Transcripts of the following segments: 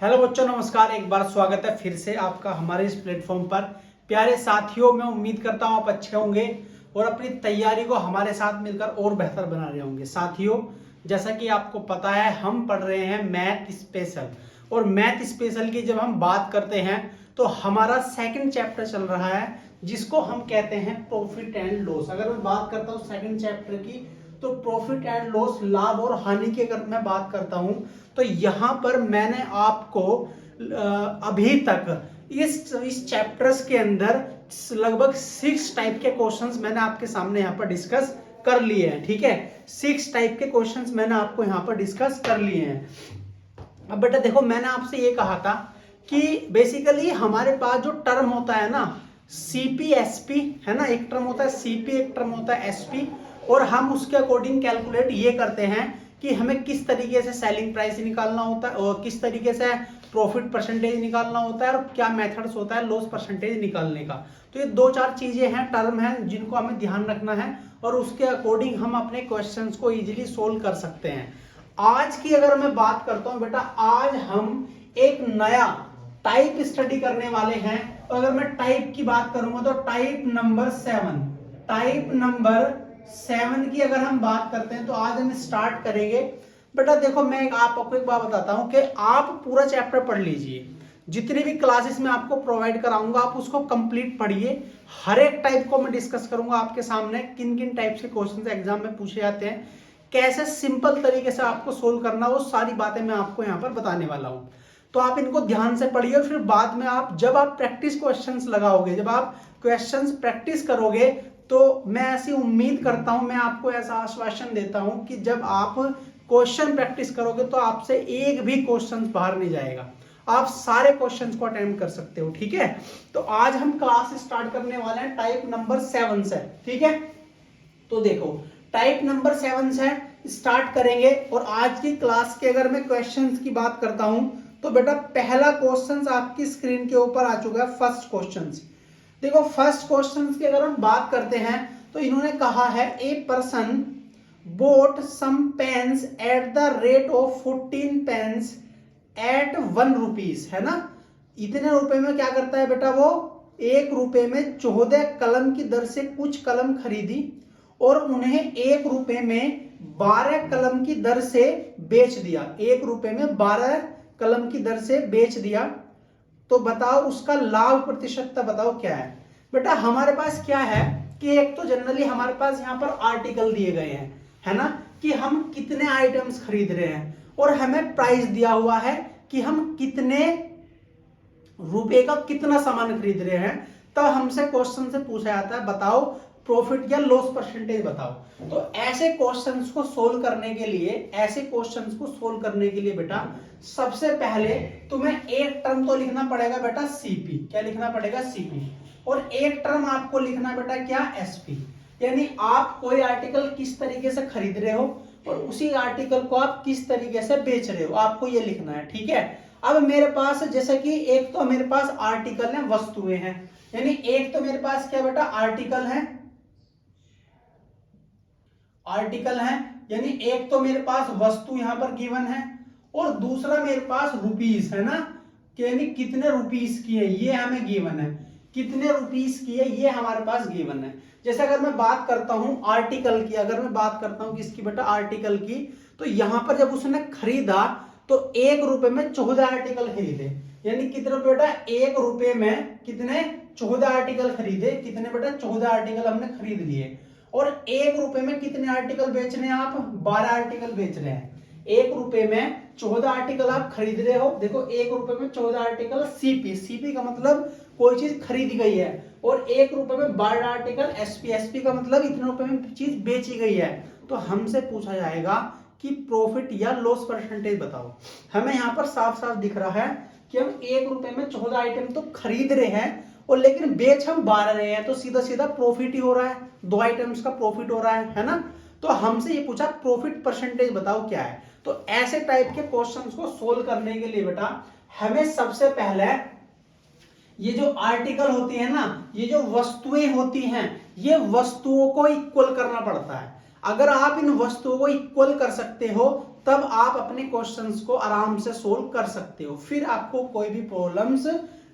Hello बच्चों, नमस्कार। एक बार स्वागत है फिर से आपका हमारे इस प्लेटफॉर्म पर। प्यारे साथियों, मैं उम्मीद करता हूँ आप अच्छे होंगे और अपनी तैयारी को हमारे साथ मिलकर और बेहतर बना रहे होंगे। साथियों, जैसा कि आपको पता है, हम पढ़ रहे हैं मैथ स्पेशल, और मैथ स्पेशल की जब हम बात करते हैं तो हमारा सेकंड चैप्टर चल रहा है जिसको हम कहते हैं प्रॉफिट एंड लॉस। अगर मैं बात करता हूँ सेकंड चैप्टर की, तो प्रॉफिट एंड लॉस, लाभ और हानि की अगर मैं बात करता हूं तो यहां पर मैंने आपको अभी तक इस चैप्टर्स के अंदर लगभग 6 टाइप के क्वेश्चंस मैंने आपके सामने यहां पर डिस्कस कर लिए हैं। ठीक है, 6 टाइप के क्वेश्चंस मैंने आपको यहां पर डिस्कस कर लिए हैं। अब बेटा देखो, मैंने आपसे ये कहा था कि बेसिकली हमारे पास जो टर्म होता है ना, सीपी एसपी है ना, एक टर्म होता है सीपी, एक टर्म होता है एसपी, और हम उसके अकॉर्डिंग कैलकुलेट ये करते हैं कि हमें किस तरीके से सेलिंग प्राइस निकालना होता है और किस तरीके से प्रॉफिट परसेंटेज निकालना होता है और क्या मेथड्स होता है लॉस परसेंटेज निकालने का। तो ये 2-4 चीजें हैं, टर्म हैं, जिनको हमें ध्यान रखना है और उसके अकॉर्डिंग हम अपने क्वेश्चंस को इजीली सोल्व कर सकते हैं। आज की अगर मैं बात करता हूं बेटा, आज हम एक नया टाइप स्टडी करने वाले हैं। तो अगर मैं टाइप की बात करूंगा तो टाइप नंबर 7 की अगर हम बात करते हैं तो आज हम स्टार्ट करेंगे। बेटा देखो, मैं आपको एक बात बताता हूं कि आप पूरा चैप्टर पढ़ लीजिए। जितनी भी क्लासेस मैं आपको प्रोवाइड कराऊंगा आप उसको कंप्लीट पढ़िए। हर एक टाइप को मैं डिस्कस करूंगा आपके सामने, किन किन टाइप के क्वेश्चन एग्जाम में पूछे जाते हैं, कैसे सिंपल तरीके से आपको सोल्व करना, वो सारी बातें मैं आपको यहाँ पर बताने वाला हूँ। तो आप इनको ध्यान से पढ़िए और फिर बाद में जब आप प्रैक्टिस क्वेश्चंस लगाओगे, जब आप क्वेश्चंस प्रैक्टिस करोगे, तो मैं ऐसी उम्मीद करता हूं, मैं आपको ऐसा आश्वासन देता हूं कि जब आप क्वेश्चन प्रैक्टिस करोगे तो आपसे एक भी क्वेश्चन बाहर नहीं जाएगा, आप सारे क्वेश्चंस को अटेम्प्ट कर सकते हो। ठीक है, तो आज हम क्लास स्टार्ट करने वाले हैं टाइप नंबर 7 से। ठीक है, तो देखो टाइप नंबर 7 से स्टार्ट करेंगे। और आज की क्लास के अगर मैं क्वेश्चंस की बात करता हूं तो बेटा पहला क्वेश्चन आपकी स्क्रीन के ऊपर आ चुका है। फर्स्ट क्वेश्चन देखो, फर्स्ट क्वेश्चन की अगर हम बात करते हैं तो इन्होंने कहा है a person bought some pence at the rate of 14 pence at 1 rupees, है ना। इतने रुपए में क्या करता है बेटा, वो 1 रुपए में 14 कलम की दर से कुछ कलम खरीदी और उन्हें 1 रुपए में 12 कलम की दर से बेच दिया। 1 रुपए में 12 कलम की दर से बेच दिया। तो बताओ उसका लाभ प्रतिशतता बताओ क्या है। बेटा हमारे पास क्या है कि एक तो जनरली हमारे पास यहाँ पर आर्टिकल दिए गए हैं, है ना, कि हम कितने आइटम्स खरीद रहे हैं और हमें प्राइस दिया हुआ है कि हम कितने रुपए का कितना सामान खरीद रहे हैं। तब हमसे क्वेश्चन से पूछा जाता है बताओ प्रॉफिट या लॉस परसेंटेज बताओ। तो ऐसे क्वेश्चंस को सोल्व करने के लिए बेटा सबसे पहले तुम्हें एक टर्म तो लिखना पड़ेगा बेटा सीपी। क्या लिखना पड़ेगा? सीपी। और एक टर्म आपको लिखना बेटा क्या? एसपी। यानी आप कोई आर्टिकल किस तरीके से खरीद रहे हो और उसी आर्टिकल को आप किस तरीके से बेच रहे हो, आपको ये लिखना है। ठीक है, अब मेरे पास जैसे कि एक तो मेरे पास आर्टिकल है, वस्तुएं हैं, यानी एक तो मेरे पास क्या बेटा आर्टिकल है, यानी एक तो मेरे पास वस्तु यहां पर गिवन है और दूसरा मेरे पास रुपीस है ना, कि यानी कितने रुपीस की है ये हमें गिवन है, कितने रुपीस की है ये हमारे पास गिवन है। जैसे अगर मैं बात करता हूं आर्टिकल की, अगर मैं बात करता हूं किसकी बेटा? आर्टिकल की। तो यहां पर जब उसने खरीदा तो 1 रुपए में 14 आर्टिकल खरीदे, यानी कितने बेटा? 1 रुपए में कितने? 14 आर्टिकल खरीदे। कितने बेटा? 14 आर्टिकल हमने खरीद लिए। और 1 रुपए में कितने आर्टिकल बेच रहे हैं आप? 12 आर्टिकल बेच रहे हैं। 1 रुपए में 14 आर्टिकल आप खरीद रहे हो। देखो 1 रुपए में 14 आर्टिकल, सीपी का मतलब कोई चीज खरीदी गई है, और 1 रुपए में 12 आर्टिकल एसपी का मतलब इतने रुपए में चीज बेची गई है। तो हमसे पूछा जाएगा कि प्रॉफिट या लॉस परसेंटेज बताओ। हमें यहाँ पर साफ साफ दिख रहा है कि हम 1 रुपए में 14 आइटम तो खरीद रहे हैं और लेकिन बेच हम 12 रहे हैं, तो सीधा सीधा प्रॉफिट ही हो रहा है, 2 आइटम्स का प्रॉफिट हो रहा है ना। तो हमसे ये पूछा प्रॉफिट परसेंटेज बताओ क्या है। तो ऐसे टाइप के क्वेश्चंस को सोल्व करने के लिए बेटा हमें सबसे पहले ये जो आर्टिकल होती है ना, ये जो वस्तुएं होती हैं, ये वस्तुओं को इक्वल करना पड़ता है। अगर आप इन वस्तुओं को इक्वल कर सकते हो तब आप अपने क्वेश्चंस को आराम से सोल्व कर सकते हो, फिर आपको कोई भी प्रॉब्लम्स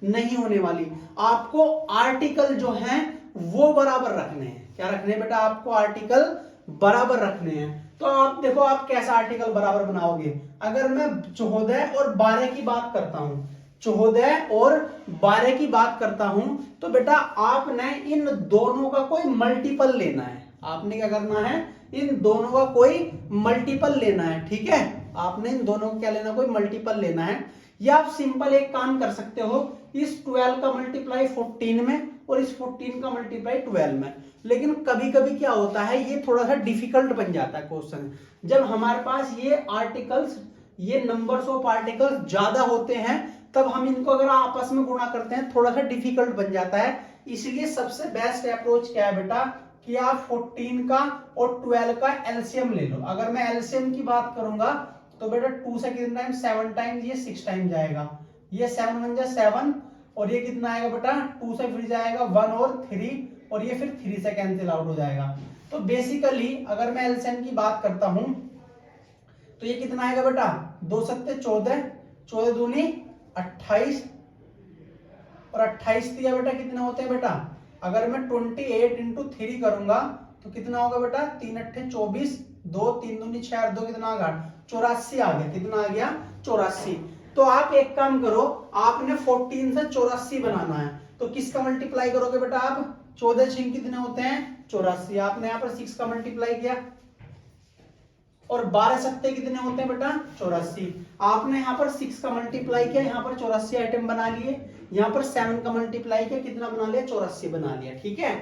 नहीं होने वाली। आपको आर्टिकल जो हैं वो बराबर रखने हैं। क्या रखने हैं बेटा? आपको आर्टिकल बराबर रखने हैं। तो आप देखो आप कैसा आर्टिकल बराबर बनाओगे। अगर मैं 14 और 12 की बात करता हूं, 14 और 12 की बात करता हूं, तो बेटा आपने इन दोनों का कोई मल्टीपल लेना है। आपने क्या करना है? इन दोनों का कोई मल्टीपल लेना है। ठीक है, आपने इन दोनों का क्या लेना? कोई मल्टीपल लेना है। या आप सिंपल एक काम कर सकते हो, इस 12 का मल्टीप्लाई 14 में और इस 14 का मल्टीप्लाई 12 में। लेकिन कभी कभी क्या होता है, ये थोड़ा सा डिफिकल्ट बन जाता है क्वेश्चन। जब हमारे पास ये आर्टिकल्स, ये नंबर्स ऑफ आर्टिकल्स ज्यादा होते हैं, तब हम इनको अगर आपस में गुणा करते हैं थोड़ा सा डिफिकल्ट बन जाता है। इसलिए सबसे बेस्ट अप्रोच क्या है बेटा, कि आप 14 का और 12 का एलसीएम ले लो। अगर मैं एलसीएम की बात करूंगा तो बेटा 2 से कितने टाइम? 7 टाइम्स, ये 6 टाइम जाएगा। ये 7 बन जाए 7, और ये कितना आएगा बेटा? 2 से फिर जाएगा 1 और 3, और ये फिर 3 से कैंसिल आउट हो जाएगा। तो बेसिकली अगर मैं एलसीएम की बात करता हूं तो ये कितना आएगा बेटा? 2 सत्ते 14, 14 दूनी 28, और 28 दिया बेटा कितने होते हैं बेटा? अगर मैं 28 इंटू 3 करूंगा तो कितना होगा बेटा? 3 अट्ठे 24, 2 3 दूनी 6, 2 कितना आ गया? 84 आ गया। कितना आ गया? 84। तो आप एक काम करो, आपने 14 से 84 बनाना है, तो किसका मल्टीप्लाई करोगे बेटा आप? 14 6 कितने होते हैं? 84। आपने यहाँ पर 6 का मल्टीप्लाई किया, और 12 सत्ते कितने होते हैं बेटा? 84। आपने यहाँ पर 6 का मल्टीप्लाई किया, यहाँ पर 84 आइटम बना लिए। यहाँ पर 7 का मल्टीप्लाई किया, कितना बना लिया? 84 बना लिया। ठीक है,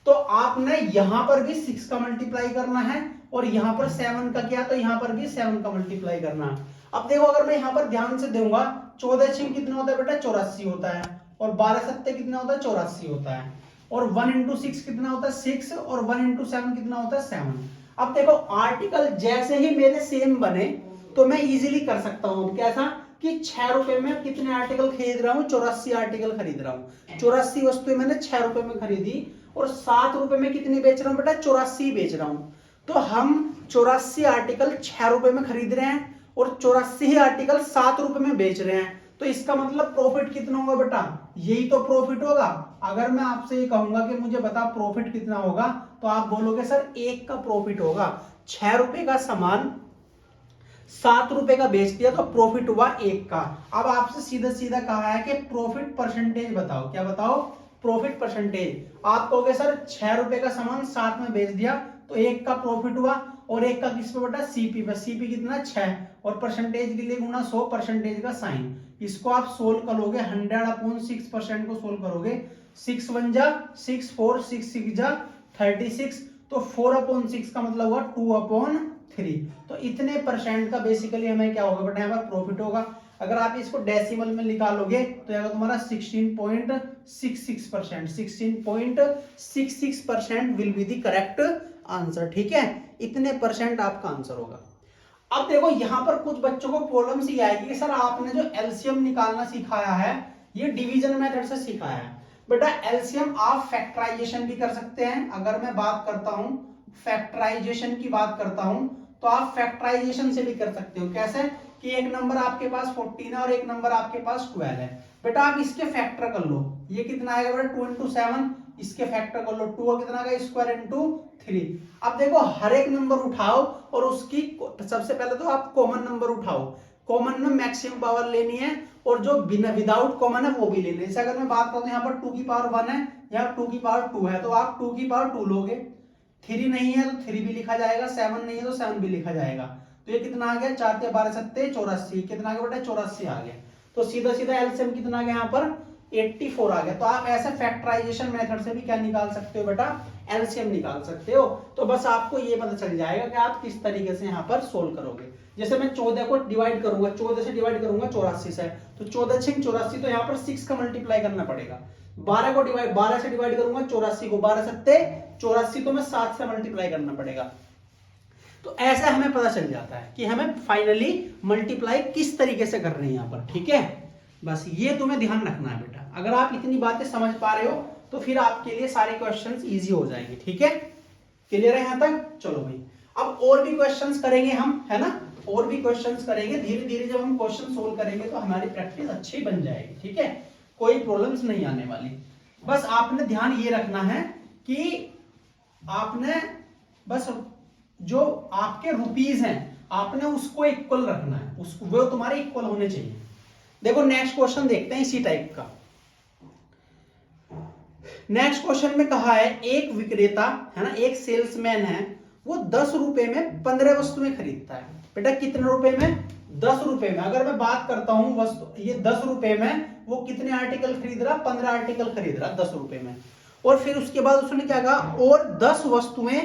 तो आपने यहाँ पर भी 6 का मल्टीप्लाई करना है, और यहाँ पर 7 का किया तो यहाँ पर भी 7 का मल्टीप्लाई करना है। अब देखो अगर मैं यहाँ पर ध्यान से दूंगा, 14 6 कितना होता है बेटा? 84 होता है, और 12 सत्ते कितना होता है? 84 होता है, और 1 इंटू 6 कितना होता है? 6, और 1 इंटू 7 कितना होता है? 7। अब देखो आर्टिकल जैसे ही मेरे सेम बने तो मैं इजीली कर सकता हूं। कैसा? कि 6 रुपए में कितने आर्टिकल खरीद रहा हूं? 84 आर्टिकल खरीद रहा हूं। 84 वस्तुएं मैंने 6 रुपए में खरीदी, और 7 रुपए में कितनी बेच रहा हूं बेटा? 84 बेच रहा हूं। तो हम 84 आर्टिकल 6 रुपए में खरीद रहे हैं, और 84 ही आर्टिकल 7 रुपए में बेच रहे हैं। तो इसका मतलब प्रॉफिट कितना होगा बेटा? यही तो प्रॉफिट होगा। अगर मैं आपसे ये कहूंगा कि मुझे बता प्रॉफिट कितना होगा, तो आप बोलोगे सर 1 का प्रॉफिट होगा। 6 रुपए का सामान 7 रुपए का बेच दिया तो प्रॉफिट हुआ 1 का। अब आपसे सीधा सीधा कहा है कि प्रॉफिट परसेंटेज बताओ। क्या बताओ? Profit percentage. आप कहोगे सर 6 रुपए का सामान 7 में बेच दिया तो 1 का प्रॉफिट हुआ, और 1 का किस पे बेटा? सीपी पे। सीपी कितना? 6, और परसेंटेज के लिए गुना 100, परसेंटेज का साइन। इसको आप सोल्व करोगे 100/6% को सोल्व करोगे, 6 1 जा 6, 4 6 6 जा 36, तो 4/6 का मतलब हुआ 2/3। तो इतने परसेंट का बेसिकली हमें क्या होगा बेटा? यहाँ पर प्रॉफिट होगा। अगर आप इसको डेसिमल में निकालोगे तो यहाँ तुम्हारा 16.66%, 16.66% will be the correct answer. ठीक है, इतने परसेंट आपका आंसर होगा। अब देखो यहाँ पर कुछ बच्चों को प्रॉब्लम सी आएगी कि सर आपने जो एलसीएम निकालना सिखाया है ये डिवीजन मेथड से सिखाया है। बेटा एलसीएम आप फैक्टराइजेशन भी कर सकते हैं। अगर मैं बात करता हूं फैक्टराइजेशन की बात करता हूं तो आप फैक्टराइजेशन से भी कर सकते हो। कैसे? कि एक नंबर आपके पास 14 है और एक नंबर आपके पास 12 है। बेटा आप इसके फैक्टर कर लो, ये कितना आएगा बेटा? 2 इंटू 7, इसके फैक्टर कर लो 2 कितना आएगा? Square into 3। अब देखो हर एक नंबर उठाओ और उसकी सबसे पहले तो आप कॉमन नंबर उठाओ। कॉमन में मैक्सिमम पावर लेनी है, और जो बिना विदाउट कॉमन है वो भी लेनी है। जैसे अगर मैं बात करूं यहाँ पर 2 की पावर 1 है, यहाँ 2 की पावर 2 है, तो आप 2 की पावर 2 लोगे। 3 नहीं है तो 3 भी लिखा जाएगा, 7 नहीं है तो 7 भी लिखा जाएगा। तो ये कितना आ गया? 4 × 12 = 84। कितना आ गया बेटा? 84 आ गया। तो सीधा सीधा एलसीएम कितना आ गया यहाँ पर? 84 आ गया। तो आप ऐसे फैक्टराइजेशन मेथड से भी क्या निकाल सकते हो बेटा? एलसीएम निकाल सकते हो। तो बस आपको ये पता चल जाएगा कि आप किस तरीके से यहाँ पर सोल्व करोगे। जैसे मैं 14 को डिवाइड करूंगा, 14 से डिवाइड करूंगा 84 से, तो 14 6 84, तो यहाँ पर 6 का मल्टीप्लाई करना पड़ेगा। 12 से डिवाइड करूंगा 84 को, 12 सत्ते 84, तो मैं 7 से मल्टीप्लाई करना पड़ेगा। तो ऐसा हमें पता चल जाता है कि हमें फाइनली मल्टीप्लाई किस तरीके से करनी है यहाँ पर। ठीक है, बस ये तुम्हें ध्यान रखना है बेटा। अगर आप इतनी बातें समझ पा रहे हो तो फिर आपके लिए सारे क्वेश्चंस इजी हो जाएंगे। ठीक है, क्लियर है यहाँ तक? चलो भाई अब और भी क्वेश्चंस करेंगे हम, है ना। और भी क्वेश्चंस करेंगे। धीरे धीरे जब हम क्वेश्चन सोल्व करेंगे तो हमारी प्रैक्टिस अच्छी बन जाएगी, ठीक है, कोई प्रॉब्लम्स नहीं आने वाली। बस आपने ध्यान ये रखना है कि आपने बस जो आपके रुपीज हैं आपने उसको इक्वल रखना है, उसको वो तुम्हारे इक्वल होने चाहिए। देखो नेक्स्ट क्वेश्चन देखते हैं इसी टाइप का। नेक्स्ट क्वेश्चन में कहा है एक विक्रेता है ना, एक सेल्समैन है, वो 10 रुपए में 15 वस्तुएं खरीदता है। बेटा कितने रुपए में? 10 रुपए में। अगर मैं बात करता हूं वस्तु, ये 10 रुपए में वो कितने आर्टिकल खरीद रहा? 15 आर्टिकल खरीद रहा 10 रुपए में। और फिर उसके बाद उसने क्या कहा, और 10 वस्तुएं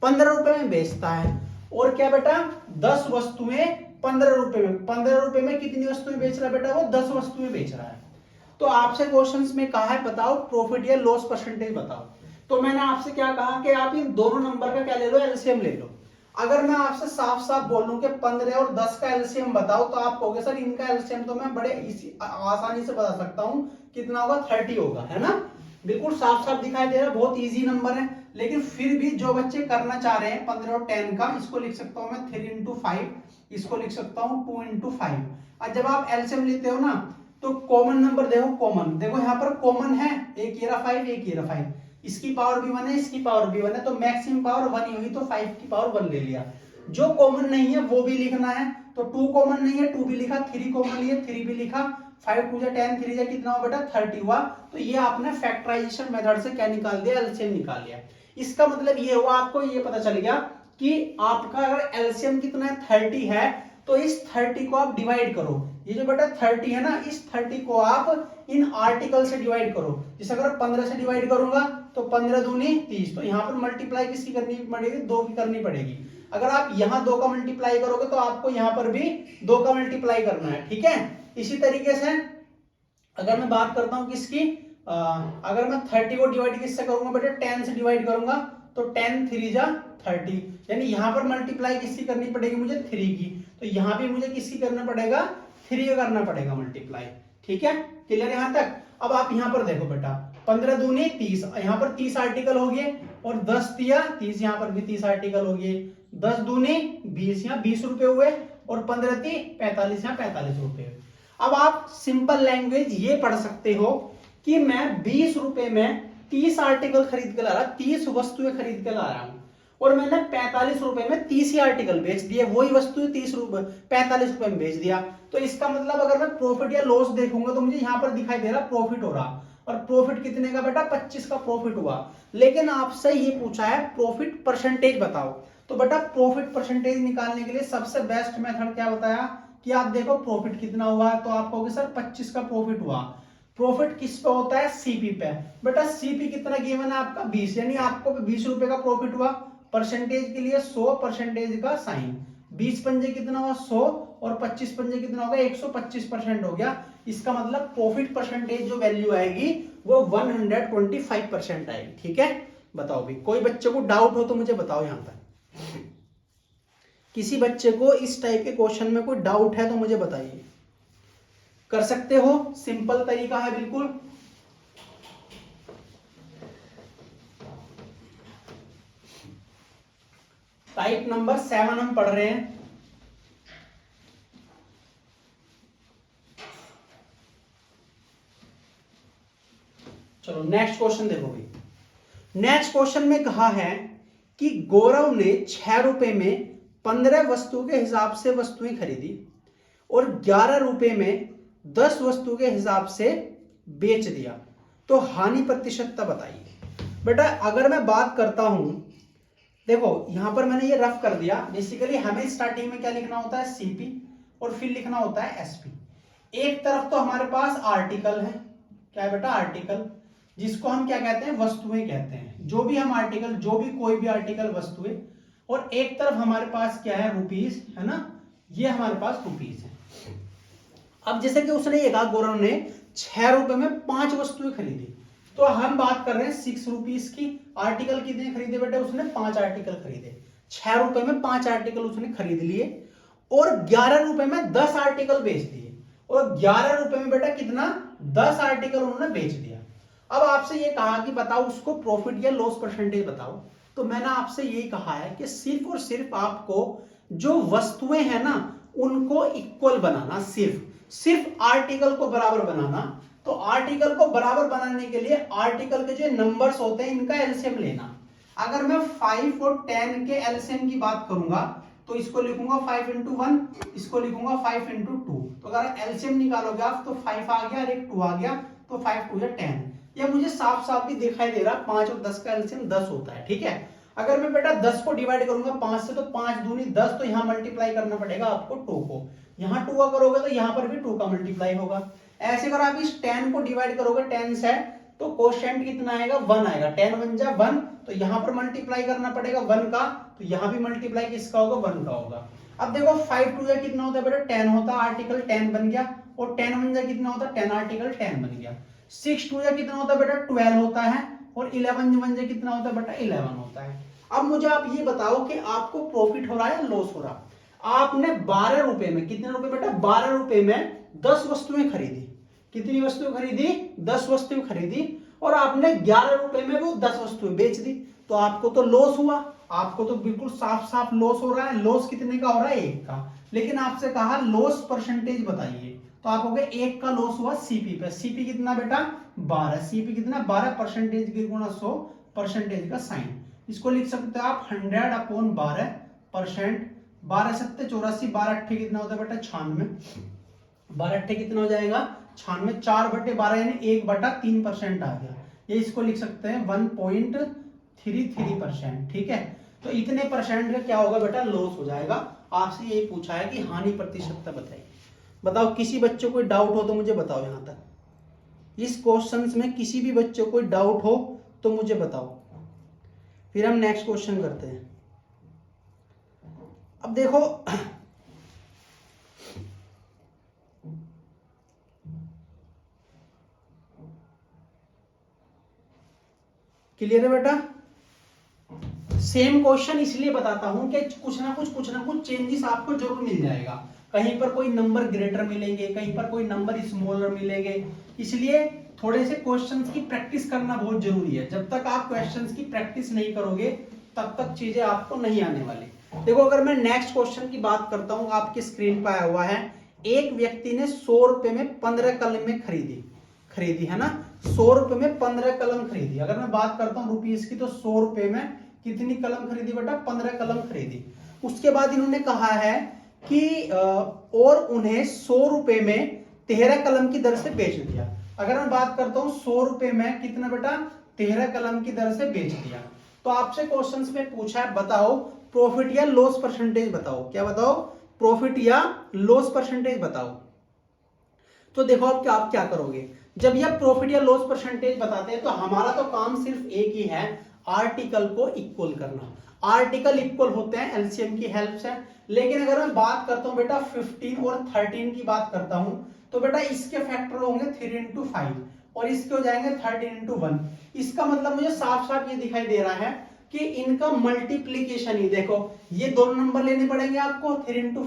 15 रुपए में बेचता है। और क्या बेटा, 10 वस्तुएं 15 रुपए में। 15 रुपए में कितनी वस्तुएं बेच रहा है बेटा? वो 10 वस्तुएं बेच रहा है। तो आपसे क्वेश्चंस में कहा है बताओ प्रॉफिट या लॉस परसेंटेज बताओ। तो मैंने आपसे क्या कहा कि आप इन दोनों नंबर का क्या ले लो, एलसीएम ले लो। अगर मैं आपसे साफ साफ बोलूं कि 15 और 10 का एलसीएम बताओ तो आप कहोगे सर इनका एलसीएम तो मैं बड़े आसानी से बता सकता हूं, कितना होगा? 30 होगा, है ना। बिल्कुल साफ साफ दिखाई दे रहा है, बहुत इजी नंबर है। लेकिन फिर भी जो बच्चे करना चाह रहे हैं 15 और 10 का, इसको लिख सकता हूं मैं 3 into 5, इसको लिख सकता हूं 2 into 5। और जब आप एलसीएम लेते हो ना तो कॉमन नंबर देखो, कॉमन देखो यहाँ पर कॉमन है, एक ये रहा 5, एक ये रहा 5, इसकी पावर भी 1 है, इसकी पावर भी 1 है, तो मैक्सिमम पावर 1 ही हुई, तो 5 की पावर 1 ले लिया। जो कॉमन नहीं है वो भी लिखना है, तो 2 कॉमन नहीं है 2 भी लिखा, 3 कॉमन नहीं है 3 भी लिखा, 5 2 10 3 जा कितना हुआ बेटा? 30 हुआ। तो ये आपने फैक्टराइजेशन मेथड से क्या निकाल दिया? एलसीएम निकाल लिया। इसका मतलब ये हुआ, आपको ये पता चल गया कि आपका अगर एलसीएम कितना है 30 है, तो इस 30 को आप डिवाइड करो। ये जो बेटा 30 है ना, इस 30 को आप इन आर्टिकल से डिवाइड करो। जैसे अगर 15 से डिवाइड करूंगा तो 15 दूनी 30, तो यहाँ पर मल्टीप्लाई किसकी करनी पड़ेगी? 2 की करनी पड़ेगी। अगर आप यहाँ 2 का मल्टीप्लाई करोगे तो आपको यहाँ पर भी 2 का मल्टीप्लाई करना है, ठीक है। इसी तरीके से अगर मैं बात करता हूँ किसकी, अगर मैं 30 को डिवाइड किससे करूंगा बेटा? 10 से डिवाइड करूंगा, तो 10 3 जा 30, यानी यहाँ पर मल्टीप्लाई किसकी करनी पड़ेगी मुझे? 3 की। तो यहाँ भी मुझे किसकी करना पड़ेगा? 3 का करना पड़ेगा मल्टीप्लाई, ठीक है। क्लियर यहाँ तक? अब आप यहाँ पर देखो बेटा, 15 दूनी 30, यहाँ पर 30 आर्टिकल हो गए, और 10 दिया 30, यहाँ पर भी 30 आर्टिकल हो गए। 10 दूनी 20, यहाँ 20 रुपए हुए, और 15 ती 45, यहाँ 45 रुपए। अब आप सिंपल लैंग्वेज ये पढ़ सकते हो कि मैं 20 रुपए में 30 आर्टिकल खरीद के ला रहा, 30 वस्तुएं खरीद के ला रहा हूं, और मैंने 45 रुपए में 30 ही आर्टिकल बेच दिए, वही वस्तु 30 रुपए 45 रुपए में बेच दिया। तो इसका मतलब अगर मैं प्रॉफिट या लॉस देखूंगा तो मुझे यहाँ पर दिखाई दे रहा प्रॉफिट हो रहा, और प्रॉफिट कितने का बेटा? 25 का प्रॉफिट हुआ। लेकिन आपसे ये पूछा है प्रॉफिट परसेंटेज बताओ, तो बेटा प्रॉफिट परसेंटेज निकालने के लिए सबसे बेस्ट मेथड क्या बताया कि आप देखो प्रॉफिट कितना हुआ, तो आप कहोगे सर 25 का प्रॉफिट हुआ। प्रॉफिट किस पे होता है? सीपी पे। बेटा सीपी कितना गिवन है आपका? 20, यानी आपको 20 रुपए का प्रॉफिट हुआ। परसेंटेज के लिए 100 परसेंटेज का साइन, 20 पंजे कितना हुआ? 100, और 25 पंजे कितना होगा? 125% हो गया। इसका मतलब प्रॉफिट परसेंटेज जो वैल्यू आएगी वो 125% आएगी, ठीक है। बताओ भी, कोई बच्चे को डाउट हो तो मुझे बताओ। यहां तक किसी बच्चे को इस टाइप के क्वेश्चन में कोई डाउट है तो मुझे बताइए। कर सकते हो, सिंपल तरीका है बिल्कुल। टाइप नंबर 7 हम पढ़ रहे हैं। चलो नेक्स्ट क्वेश्चन देखो भाई। नेक्स्ट क्वेश्चन में कहा है कि गौरव ने 6 रुपए में 15 वस्तु के हिसाब से वस्तुएं खरीदी और 11 रुपए में 10 वस्तु के हिसाब से बेच दिया, तो हानि प्रतिशतता बताइए। बेटा अगर मैं बात करता हूं, देखो यहां पर मैंने ये रफ कर दिया। बेसिकली हमें स्टार्टिंग में क्या लिखना होता है? सीपी, और फिर लिखना होता है एसपी। एक तरफ तो हमारे पास आर्टिकल है, क्या है बेटा? आर्टिकल, जिसको हम क्या कहते हैं? वस्तुएं कहते हैं। जो भी हम आर्टिकल, जो भी कोई भी आर्टिकल वस्तुएं, और एक तरफ हमारे पास क्या है? रुपीज, है ना। ये हमारे पास रुपीज है। अब जैसे कि उसने ये कहा गौरव ने 6 रुपए में 5 वस्तुएं खरीदी, तो हम बात कर रहे हैं 6 रुपीज की। आर्टिकल कितने खरीदे बेटे? उसने 5 आर्टिकल खरीदे। 6 रुपए में 5 आर्टिकल उसने खरीद लिए, और 11 रुपए में 10 आर्टिकल बेच दिए, और 11 रुपए में बेटा कितना? 10 आर्टिकल उन्होंने बेच दिया। अब आपसे ये कहा कि बताओ उसको प्रॉफिट या लॉस परसेंटेज बताओ, तो मैंने आपसे यही कहा है कि सिर्फ और सिर्फ आपको जो वस्तुएं हैं ना उनको इक्वल बनाना, सिर्फ आर्टिकल को बराबर बनाना। तो आर्टिकल को बराबर बनाने के लिए आर्टिकल के जो नंबर्स होते हैं इनका एलसीएम लेना। अगर मैं 5 और 10 के एलसीएम की बात करूंगा तो इसको लिखूंगा 5 इंटू 1, इसको लिखूंगा 5 इंटू 2। तो अगर एलसीएम निकालोगे आप तो 5 आ गया और एक 2 आ गया, तो 5 2 10। या मुझे साफ साफ भी दिखाई दे रहा 5 और 10 का एलसीएम 10 होता है, ठीक है। अगर मैं बेटा 10 को डिवाइड करूंगा 5 से तो 5 दूनी 10, तो यहाँ मल्टीप्लाई करना पड़ेगा आपको 2 को। यहाँ 2 का करोगे तो यहाँ पर भी 2 का मल्टीप्लाई होगा। ऐसे अगर आप इस 10 को डिवाइड करोगे 10 से तो कोशेंट कितना आएगा 1 आएगा, 10 1 जा 1, तो यहाँ पर मल्टीप्लाई करना पड़ेगा 1 का, तो यहाँ भी मल्टीप्लाई किसका होगा 1 का होगा। अब देखो 5 2 जा कितना होता है बेटा 10 होता है, आर्टिकल 10 बन गया, और 10 1 जा कितना होता है 10, आर्टिकल 10 बन गया। 6 2 जा कितना होता है बेटा 12 होता है, और 11 1 जा कितना होता है बेटा 11 होता है। अब मुझे आप ये बताओ कि आपको प्रॉफिट हो रहा है या लॉस हो रहा। आपने 12 रुपए में, कितने रुपए बेटा 12 रुपए में 10 वस्तुएं खरीदी। कितनी वस्तुएं खरीदी 10 वस्तुएं खरीदी, और आपने 11 रुपए में वो 10 वस्तुएं बेच दी, तो आपको तो लॉस हुआ, आपको तो बिल्कुल साफ साफ लॉस हो रहा है। लॉस कितने का हो रहा है 1 का। लेकिन आपसे कहा लॉस परसेंटेज बताइए, तो आप हो गए 1 का लॉस हुआ सीपी पे। सीपी कितना बेटा 12, सीपी कितना 12 परसेंटेज के गुणा 100 परसेंटेज का साइन। इसको लिख सकते हो आप 100/12%। 12 7 84, 12 8 कितना होता है बेटा 96, 12 8 कितना हो जाएगा 96, 4/12 यानी 1/3% आ गया। ये इसको लिख सकते हैं 1.33%, ठीक है। तो इतने परसेंट का क्या होगा बेटा लॉस हो जाएगा। आपसे ये पूछा है कि हानि प्रतिशतता बताइए। बताओ किसी बच्चों को डाउट हो तो मुझे बताओ, यहां तक इस क्वेश्चंस में किसी भी बच्चों को डाउट हो तो मुझे बताओ, फिर हम नेक्स्ट क्वेश्चन करते हैं। अब देखो क्लियर है बेटा। सेम क्वेश्चन इसलिए बताता हूं कि कुछ ना कुछ चेंजेस आपको जरूर मिल जाएगा। कहीं पर कोई नंबर ग्रेटर मिलेंगे, कहीं पर कोई नंबर स्मॉलर मिलेंगे, इसलिए थोड़े से क्वेश्चंस की प्रैक्टिस करना बहुत जरूरी है। जब तक आप क्वेश्चंस की प्रैक्टिस नहीं करोगे तब तक चीजें आपको नहीं आने वाली। देखो अगर मैं नेक्स्ट क्वेश्चन की बात करता हूं, आपकी स्क्रीन पर आया हुआ है, एक व्यक्ति ने 100 रुपए में 15 कलमें खरीदी है ना, 100 रुपए में 15 कलम खरीदी। अगर मैं बात करता हूं रुपीस की, तो 100 रुपए में कितनी कलम खरीदी बेटा 15 कलम खरीदी। उसके बाद इन्होंने कहा है कि और उन्हें 100 रुपए में 13 कलम की दर से बेच दिया। अगर मैं बात करता हूं 100 रुपए में कितना बेटा 13 कलम की दर से बेच दिया, तो आपसे क्वेश्चंस में पूछा है बताओ प्रॉफिट या लॉस परसेंटेज बताओ। क्या बताओ प्रॉफिट या लॉस परसेंटेज बताओ। तो देखो आप क्या करोगे, जब ये प्रॉफिट या लॉस परसेंटेज बताते हैं तो हमारा तो काम सिर्फ एक ही है, आर्टिकल को इक्वल करना। आर्टिकल इक्वल होते हैं एलसीएम की हेल्प से। लेकिन अगर मैं बात करता हूं बेटा 15 और 13 की बात करता हूं, तो बेटा इसके फैक्टर होंगे 3 इंटू 5 और इसके हो जाएंगे 13 इंटू 1। इसका मतलब मुझे साफ साफ ये दिखाई दे रहा है कि इनका मल्टीप्लीकेशन ही, देखो ये दोनों नंबर लेने पड़ेंगे आपको, 3 इंटू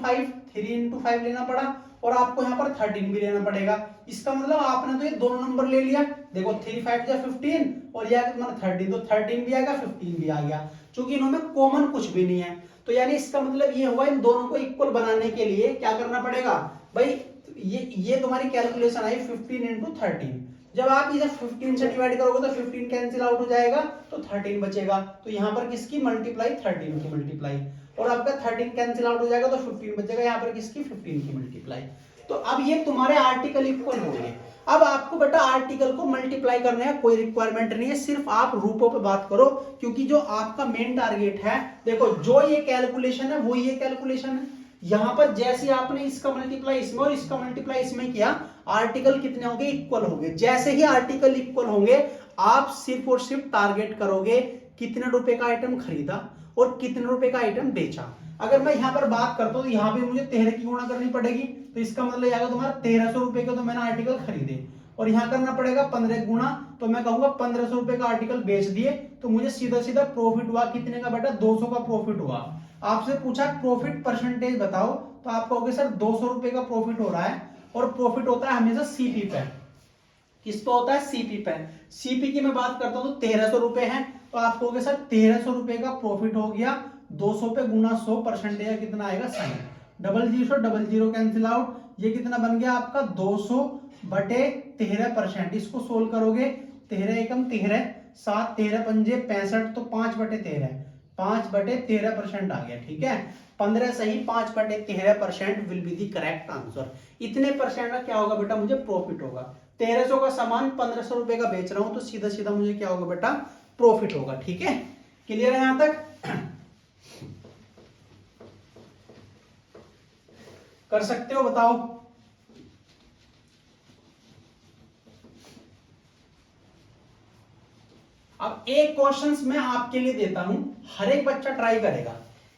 5 लेना पड़ा, और आपको यहाँ पर 13 भी लेना पड़ेगा। इसका मतलब आपने तो ये दोनों नंबर ले लिया, देखो 3 5 जा 15 और यह 13, तो 13 भी आएगा 15 भी आ गया। चूंकि इनमें कॉमन कुछ भी नहीं है, तो यानी इसका मतलब ये हुआ इन दोनों को इक्वल बनाने के लिए क्या करना पड़ेगा भाई, ये तुम्हारी कैलकुलेशन आई 15 इंटू 13। जब आप इसे 15 से डिवाइड करोगे तो 15 कैंसिल आउट हो जाएगा, तो 13 बचेगा। तो यहाँ पर किसकी मल्टीप्लाई 13 की मल्टीप्लाई, और आपका 13 कैंसिल आउट हो जाएगा तो 15 बचेगा, यहाँ पर किसकी 15 की मल्टीप्लाई। तो अब ये तुम्हारे आर्टिकल इक्वल हो गए। अब आपको बेटा आर्टिकल को मल्टीप्लाई करने का कोई रिक्वायरमेंट नहीं है, सिर्फ आप रूपों पे बात करो, क्योंकि जो आपका मेन टारगेट है, देखो जो ये कैलकुलेशन है वो ये कैलकुलेशन है। यहां पर जैसे आपने इसका मल्टीप्लाई इसमें और इसका मल्टीप्लाई इसमें किया, आर्टिकल कितने होंगे इक्वल होंगे। जैसे ही आर्टिकल इक्वल होंगे आप सिर्फ और सिर्फ टारगेट करोगे कितने रुपए का आइटम खरीदा और कितने रुपए का आइटम बेचा। अगर मैं यहाँ पर बात करता हूँ तो यहाँ पे मुझे 13 की गुणा करनी पड़ेगी, तो इसका मतलब आएगा तुम्हारा 1300 रुपए का तो मैंने आर्टिकल खरीदे, और यहाँ करना पड़ेगा 15 गुणा, तो मैं कहूंगा 1500 रुपए का आर्टिकल बेच दिए, तो मुझे सीधा सीधा प्रॉफिट हुआ कितने का बेटा 200 का प्रॉफिट हुआ। आपसे पूछा प्रॉफिट परसेंटेज बताओ, तो आप कहोगे सर 200 रुपए का प्रॉफिट हो रहा है, और प्रॉफिट होता है हमेशा सीपी पे। किस पे होता है सीपी पे। सीपी की मैं बात करता हूँ तो 1300 रुपए है, तो आप कहोगे सर 1300 रुपए का प्रॉफिट हो गया, 200 पे गुना 100 परसेंटेज कितना आएगा 60। डबल जीरो कैंसिल आउट, ये कितना बन गया आपका 200/13%। इसको सोल्व करोगे 13 एकम 13, 7 13 पंजे 65, तो 5/13, 5/13% आ गया। ठीक है, 15 सही 5/13% will be the correct answer. इतने परसेंट का क्या होगा बेटा, मुझे प्रॉफिट होगा। 1300 का सामान 1500 रुपए का बेच रहा हूं, तो सीधा सीधा मुझे क्या होगा बेटा, प्रॉफिट होगा। ठीक है, क्लियर है यहां तक? कर सकते हो, बताओ। अब एक क्वेश्चंस मैं आपके लिए देता हूं, हर एक बच्चा ट्राई करेगा।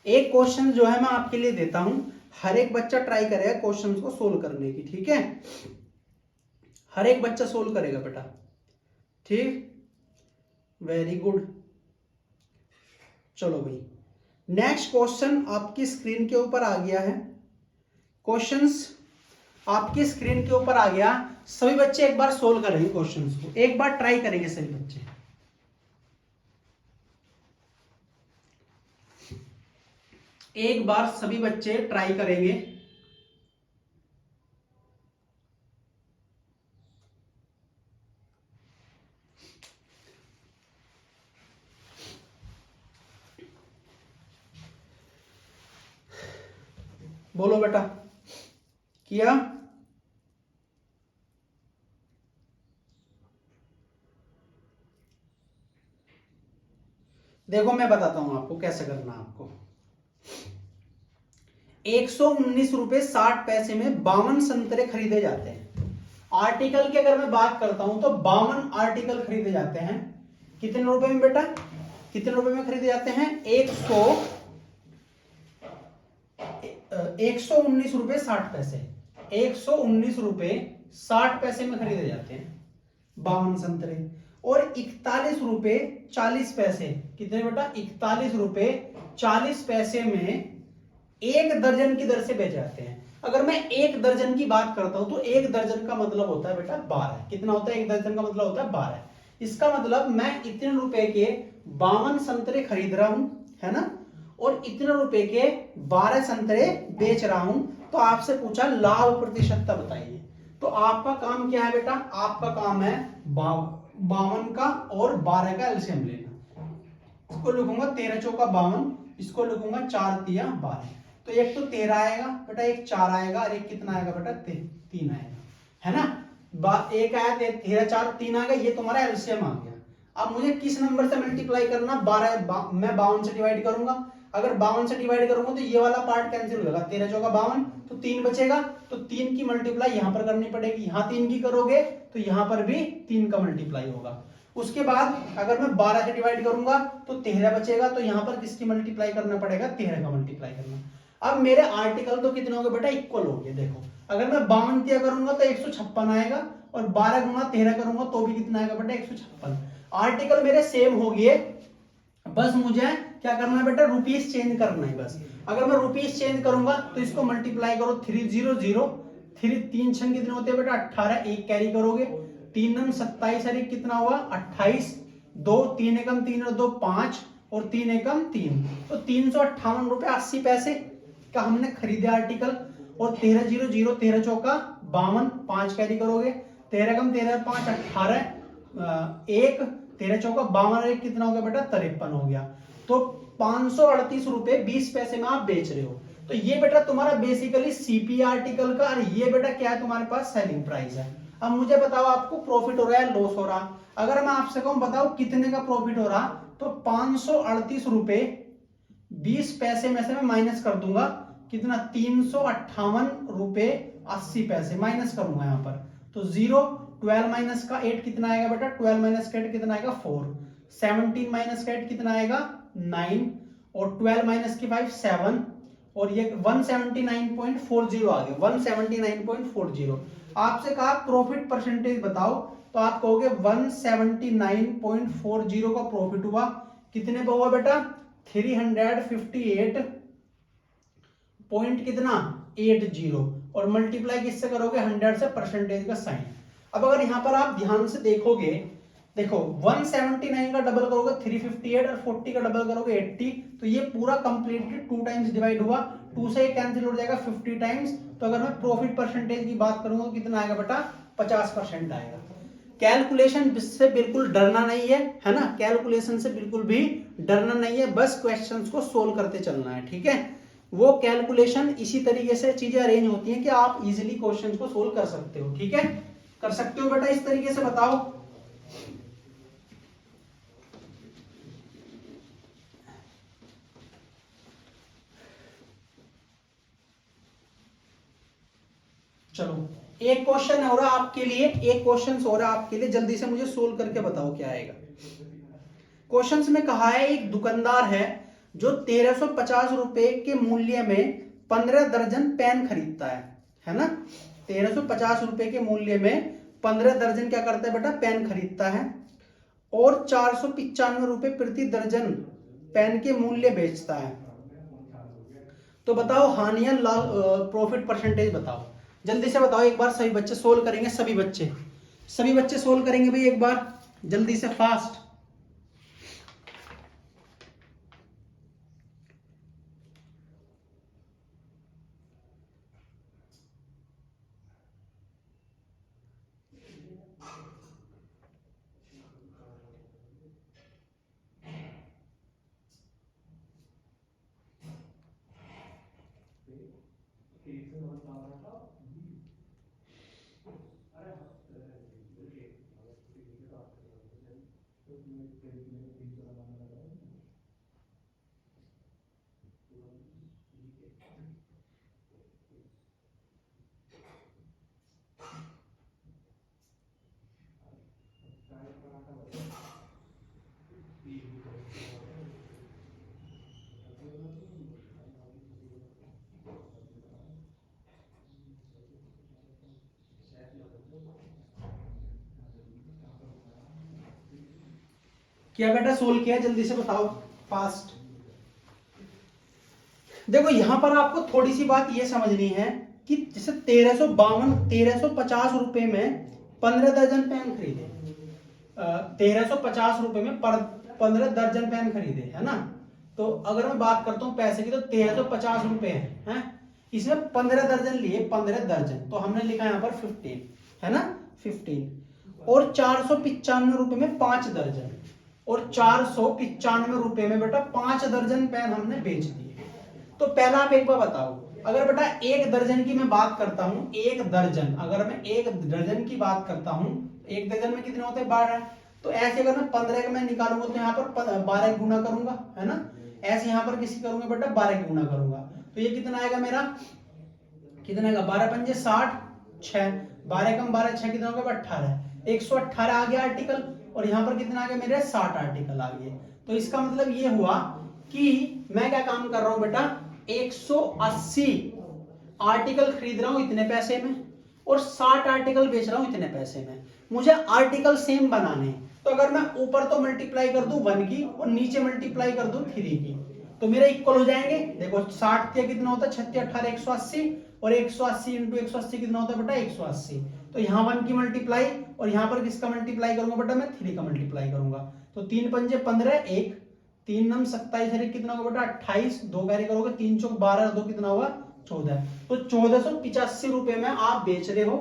एक क्वेश्चन जो है मैं आपके लिए देता हूं, हर एक बच्चा ट्राई करेगा क्वेश्चंस को सोल्व करने की। ठीक है, हर एक बच्चा सोल्व करेगा बेटा। ठीक, वेरी गुड। चलो भाई, नेक्स्ट क्वेश्चन आपकी स्क्रीन के ऊपर आ गया है। क्वेश्चंस आपकी स्क्रीन के ऊपर आ गया। सभी बच्चे एक बार सोल्व करेंगे क्वेश्चंस को, एक बार ट्राई करेंगे सभी बच्चे। एक बार सभी बच्चे ट्राई करेंगे। बोलो बेटा, किया? देखो मैं बताता हूं आपको कैसे करना। आपको 119 रुपए 60 पैसे में 52 संतरे खरीदे जाते हैं। आर्टिकल की अगर मैं बात करता हूं तो 52 आर्टिकल खरीदे जाते हैं। कितने रुपए में बेटा, कितने रुपए में खरीदे जाते हैं? 119 रुपए 60 पैसे। 119 रुपए 60 पैसे में खरीदे जाते हैं 52 संतरे। और 41 रुपए 40 पैसे, कितने बेटा? 41 रुपए 40 पैसे में 1 दर्जन की दर से बेचे जाते हैं। अगर मैं 1 दर्जन की बात करता हूं तो 1 दर्जन का मतलब होता है बेटा 12। कितना होता है 1 दर्जन का मतलब? होता है 12। इसका मतलब मैं इतने रुपए के 52 संतरे खरीद रहा हूं, है ना, और इतने रुपए के 12 संतरे बेच रहा हूं। तो आपसे पूछा लाभ प्रतिशतता बताइए। तो आपका काम क्या है बेटा? आपका काम है 52 का और 12 का एलसीएम लेना। इसको लिखूंगा 13 चौका 52, इसको लिखूंगा 4 तिया 12। तो एक तो 13 आएगा बेटा, एक 4 आएगा, और एक कितना आएगा बेटा? 3 आएगा, है ना। एक आया 13 4 3 आएगा, ये तुम्हारा एलसीएम आ गया। अब मुझे किस नंबर से मल्टीप्लाई करना? 12 मैं 52 से डिवाइड करूंगा। अगर 52 से डिवाइड करूंगा तो ये वाला पार्ट कैंसिल हो जाएगा, 13 चौका 52, तो 3 बचेगा। तो 3 की मल्टीप्लाई यहां पर करनी पड़ेगी। यहां 3 की करोगे तो यहां पर भी 3 का मल्टीप्लाई होगा। उसके बाद अगर मैं 12 से डिवाइड करूंगा तो 13 बचेगा। तो यहां पर किसकी मल्टीप्लाई करना पड़ेगा? 13 का मल्टीप्लाई करना। अब मेरे आर्टिकल तो कितने हो गए बेटा? इक्वल हो गए। देखो अगर मैं 52 तिया करूंगा तो 156 आएगा, और 12 गुना 13 करूंगा तो भी कितना आएगा बेटा? 156। आर्टिकल मेरे सेम हो गए, बस मुझे क्या करना है बेटा? रुपीस चेंज करना है बस। अगर मैं रुपीस चेंज करूंगा तो इसको मल्टीप्लाई करो 300, 3 छंग कितने होते हैं बेटा? 18, एक कैरी करोगे, 3 नंग 27, अरे कितना हुआ? 28, 2 3 एकम 3 और 2 5, और 3 एकम 3, तो 358 रुपए 80 पैसे का हमने खरीदे आर्टिकल। और 13 13 चौका 52, 5 कैरी करोगे, 13 कम 13 5 18, 1 13 चौका 52, एक कितना हो गया बेटा? 53 हो गया। तो 538 रुपए 20 पैसे में आप बेच रहे हो। तो ये बेटा तुम्हारा बेसिकली सीपी आर्टिकल का, और ये बेटा क्या है? तुम्हारे पास सेलिंग प्राइस है। अब मुझे बताओ आपको प्रॉफिट हो रहा है लॉस हो रहा? अगर मैं आपसे कहूं बताओ कितने का प्रॉफिट हो रहा, तो 538 रुपए 20 पैसे में से मैं माइनस कर दूंगा कितना? 358 रुपए 80 पैसे माइनस करूंगा यहां पर। तो 0, 12 माइनस का 8 कितना आएगा बेटा? 12 माइनस का 8 कितना आएगा? 4, 17 माइनस का 8 कितना आएगा? 9, और 12 माइनस की 5 7, और ये 179.40 आ गया, 179.40। आपसे कहा प्रॉफिट परसेंटेज बताओ, तो आप कहोगे 179.40 का प्रॉफिट हुआ। कितने पे हुआ बेटा? 358 पॉइंट कितना? 80, और मल्टीप्लाई किससे करोगे? 100 से, परसेंटेज का साइन। अब अगर यहां पर आप ध्यान से देखोगे, देखो 179 का डबल करोगे 358 और 40 का डबल करोगे 80, तो ये पूरा कंप्लीटली 2 टाइम्स डिवाइड हुआ, 2 से कैंसिल हो जाएगा 50 टाइम्स। तो अगर मैं प्रॉफिट परसेंटेज की बात करूंगा तो कितना आएगा बेटा, 50% आएगा। कैलकुलेशन से बिल्कुल डरना नहीं है ना, कैलकुलेशन से बिल्कुल भी डरना नहीं है, बस क्वेश्चंस को सोल्व करते चलना है, ठीक है। वो कैलकुलेशन इसी तरीके से चीजें अरेंज होती हैं कि आप इजीली क्वेश्चंस को सोल्व कर सकते हो, ठीक है। कर सकते हो बेटा इस तरीके से, बताओ। चलो एक क्वेश्चन हो रहा आपके लिए, एक क्वेश्चन हो रहा आपके लिए, जल्दी से मुझे सोल्व करके बताओ क्या आएगा। क्वेश्चन में कहा है एक दुकानदार है जो 1350 रुपए के मूल्य में 15 दर्जन पेन खरीदता है ना। 1350 रुपए के मूल्य में 15 दर्जन क्या करता है बेटा, पेन खरीदता है, और 495 रुपए प्रति दर्जन पेन के मूल्य बेचता है। तो बताओ हानि या प्रॉफिट परसेंटेज बताओ, जल्दी से बताओ एक बार। सभी बच्चे सोल्व करेंगे, सभी बच्चे सोल्व करेंगे भाई एक बार जल्दी से, फास्ट। क्या बेटा सोल्व किया, जल्दी से बताओ फास्ट। देखो यहां पर आपको थोड़ी सी बात ये समझनी है कि जैसे 1350 रुपए में 15 दर्जन पेन खरीदे, 1350 रुपए में 15 दर्जन पेन खरीदे, है ना। तो अगर मैं बात करता हूँ पैसे की, तो 1350 रुपए है, इसमें 15 दर्जन लिए, 15 दर्जन, तो हमने लिखा यहाँ पर 15, है ना, 15। और 495 रुपए में 5 दर्जन, और 495 रुपए में बेटा 5 दर्जन पेन हमने बेच दिए। तो पहला आप एक बार बताओ, अगर बेटा एक दर्जन की मैं बात करता हूं, एक दर्जन, अगर मैं एक दर्जन की बात करता हूं, एक दर्जन में कितने होते हैं, 12। तो ऐसे अगर मैं 15 का मैं निकालूंगा तो यहाँ पर 12 गुना करूंगा, है ना। ऐसे यहाँ पर किसी करूंगा बेटा 12 गुना करूंगा, तो ये कितना आएगा मेरा, कितना आएगा, 12 पंजे 60, 6, 12 कम 12 6 कितना होगा 18, 118 आ गया आर्टिकल, और यहाँ पर कितना आ गया मेरे 60 आर्टिकल आ गए। तो इसका मतलब ये हुआ कि मैं क्या काम कर रहा हूं बेटा, 180 आर्टिकल खरीद रहा हूं इतने पैसे में, और 60 आर्टिकल बेच रहा हूं इतने पैसे में। मुझे आर्टिकल सेम बनाने हैं, तो अगर मैं ऊपर तो मल्टीप्लाई कर दूं 1 की, और नीचे मल्टीप्लाई कर दूं 3 की, तो मेरे इक्वल हो जाएंगे। देखो 60 के कितना होता है, 36 18 180, और 180 इंटू 180 कितना होता है बेटा 180। तो यहाँ 1 की मल्टीप्लाई, और यहाँ पर किसका मल्टीप्लाई करूंगा बेटा, मैं 3 का मल्टीप्लाई करूंगा। तो 3 पंजे 15, 1 3 नम 27, कितना होगा बेटा 28, 2 कैरी करोगे, 3 चौक 12, 2 कितना होगा 14। तो 1485 रुपए में आप बेच रहे हो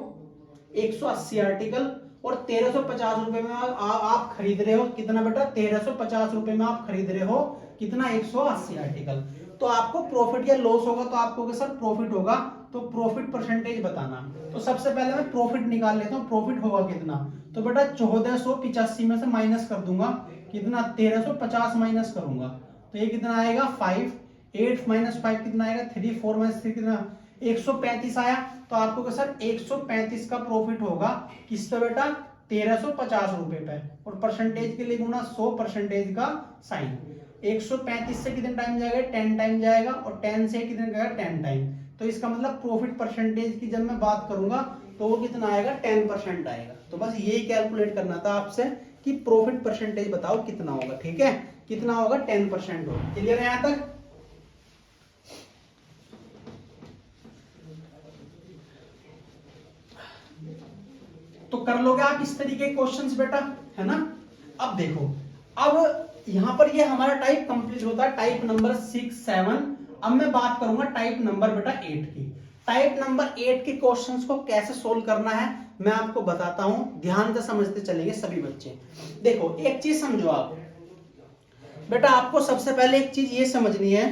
180 आर्टिकल, और 1350 रुपए में आप खरीद रहे हो कितना बेटा, 1350 रुपए में आप खरीद रहे हो कितना, 180 आर्टिकल। तो आपको प्रॉफिट या लॉस होगा, तो आपको सर प्रॉफिट होगा, तो प्रॉफिट परसेंटेज बताना। तो सबसे पहले मैं प्रॉफिट निकाल लेता हूँ, प्रॉफिट होगा कितना, तो बेटा 1485 में से माइनस कर दूंगा कितना, 1350 माइनस करूंगा, तो ये कितना आएगा 5, 8 माइनस 5 कितना आएगा 3, 4 माइनस 3 कितना 135 आया। तो आपको सर 135 का प्रॉफिट होगा किस पे बेटा, 1350 रुपए पे, और परसेंटेज के लिए गुना 100 परसेंटेज का साइन। 135 से कितने टाइम जाएगा, 10 टाइम जाएगा, और 10 से कितने जाएगा 10 टाइम। तो इसका मतलब प्रॉफिट परसेंटेज की जब मैं बात करूंगा तो वो कितना आएगा 10% आएगा। तो बस यही कैलकुलेट करना था आपसे कि प्रॉफिट परसेंटेज बताओ कितना होगा, ठीक है, कितना होगा 10% होगा। क्लियर है यहां तक। तो कर लोगे आप इस तरीके के क्वेश्चंस बेटा, है ना। अब देखो, अब यहाँ पर ये हमारा टाइप कंप्लीट होता है, टाइप नंबर 6, 7। अब मैं बात करूंगा टाइप नंबर बेटा 8 की। टाइप नंबर 8 के क्वेश्चंस को कैसे सोल्व करना है मैं आपको बताता हूं, ध्यान से समझते चलेंगे सभी बच्चे। देखो एक चीज समझो आप बेटा, आपको सबसे पहले एक चीज ये समझनी है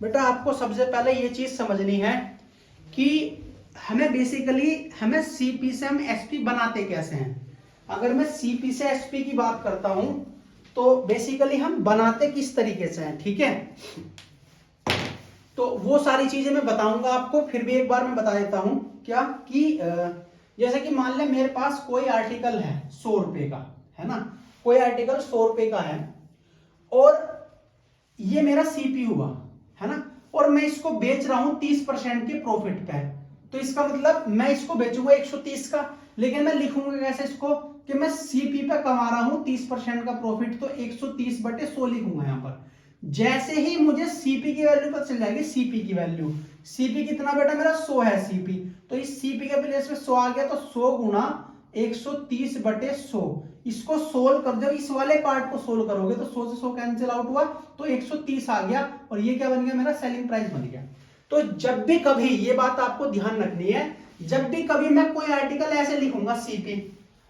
बेटा, आपको सबसे पहले ये चीज समझनी है कि हमें बेसिकली हमें सीपी से हम एसपी बनाते कैसे हैं। अगर मैं सीपी से एसपी की बात करता हूं तो बेसिकली हम बनाते किस तरीके से हैं, ठीक है। तो वो सारी चीजें मैं बताऊंगा आपको, फिर भी एक बार मैं बता देता हूं क्या कि जैसे कि मान लें मेरे पास कोई आर्टिकल है 100 रुपए का, है ना, कोई आर्टिकल 100 रुपए का है और ये मेरा सीपी हुआ, है ना, और मैं इसको बेच रहा हूं 30% के प्रॉफिट पे। तो इसका मतलब मैं इसको बेचूंगा 130 का, लेकिन मैं लिखूंगा कैसे इसको कि मैं सीपी पे कमा रहा हूं 30% का प्रॉफिट, तो 130/100 लिखूंगा यहां पर। जैसे ही मुझे सीपी की वैल्यू पता चल जाएगी, सीपी की वैल्यू, सीपी कितना बेटा मेरा 100 है सीपी, तो इस सीपी के प्लेस में 100 आ गया, तो 100 गुना 130/100, इसको सोल्व कर दो, इस वाले पार्ट को सोल्व करोगे तो 100 से 100 कैंसिल आउट हुआ तो 130 आ गया, और ये क्या बन गया मेरा सेलिंग प्राइस बन गया। तो जब भी कभी, ये बात आपको ध्यान रखनी है, जब भी कभी मैं कोई आर्टिकल ऐसे लिखूंगा सीपी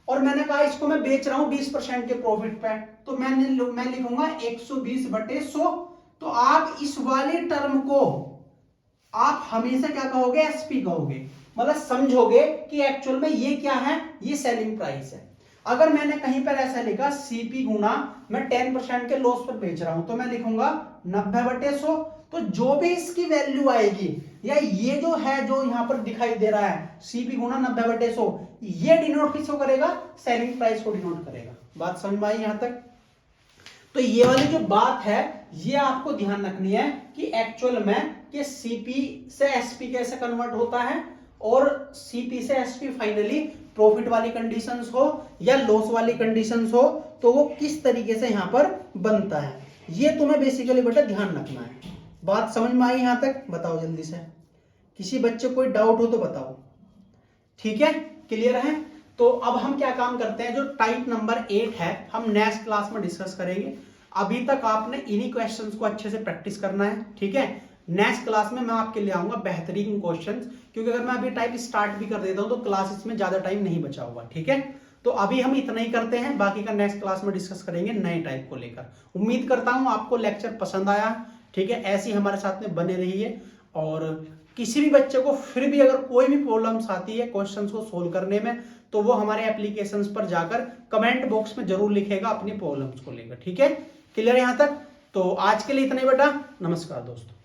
और मैंने कहा इसको मैं बेच रहा हूं 20% के प्रॉफिट पे, तो मैं लिखूंगा 120/100। तो आप इस वाले टर्म को आप हमेशा क्या कहोगे, एसपी कहोगे, मतलब समझोगे कि एक्चुअल में ये क्या है, ये सेलिंग प्राइस है। अगर मैंने कहीं पर ऐसा लिखा सीपी गुना मैं 10% के लॉस पर बेच रहा हूं, तो मैं लिखूंगा 90/100। तो जो भी इसकी वैल्यू आएगी, या ये जो है जो यहां पर दिखाई दे रहा है सीपी गुना 90/100, ये डिनोट किसको करेगा, सेलिंग प्राइस को डिनोट करेगा। बात समझ में आई यहां तक। तो ये वाली जो बात है ये आपको ध्यान रखनी है कि एक्चुअल में कि सीपी से एसपी कैसे कन्वर्ट होता है, और सीपी से एसपी फाइनली प्रॉफिट वाली कंडीशंस हो या लॉस वाली कंडीशंस हो तो वो किस तरीके से यहां पर बनता है, ये तुम्हें बेसिकली बेटा ध्यान रखना है। बात समझ में आई यहां तक, बताओ जल्दी से, किसी बच्चे को कोई डाउट हो तो बताओ, ठीक है, क्लियर है। तो अब हम क्या काम करते हैं, जो टाइप नंबर 8 है हम नेक्स्ट क्लास में डिस्कस करेंगे। अभी तक आपने इन्हीं क्वेश्चंस को अच्छे से प्रैक्टिस करना है, ठीक है। नेक्स्ट क्लास में मैं आपके लिए आऊंगा बेहतरीन क्वेश्चंस, क्योंकि अगर मैं अभी टाइप स्टार्ट भी कर देता हूं तो क्लासेस में ज्यादा टाइम नहीं बचा होगा, ठीक है। तो अभी हम इतना ही करते हैं, बाकी का नेक्स्ट क्लास में डिस्कस करेंगे नए टाइप को लेकर। उम्मीद करता हूं आपको लेक्चर पसंद आया, ठीक है, ऐसे ही हमारे साथ में बने रहिए। और किसी भी बच्चे को फिर भी अगर कोई भी प्रॉब्लम्स आती है क्वेश्चंस को सोल्व करने में, तो वो हमारे एप्लीकेशंस पर जाकर कमेंट बॉक्स में जरूर लिखेगा अपनी प्रॉब्लम्स को लेकर, ठीक है, क्लियर यहां तक। तो आज के लिए इतना ही बेटा, नमस्कार दोस्तों।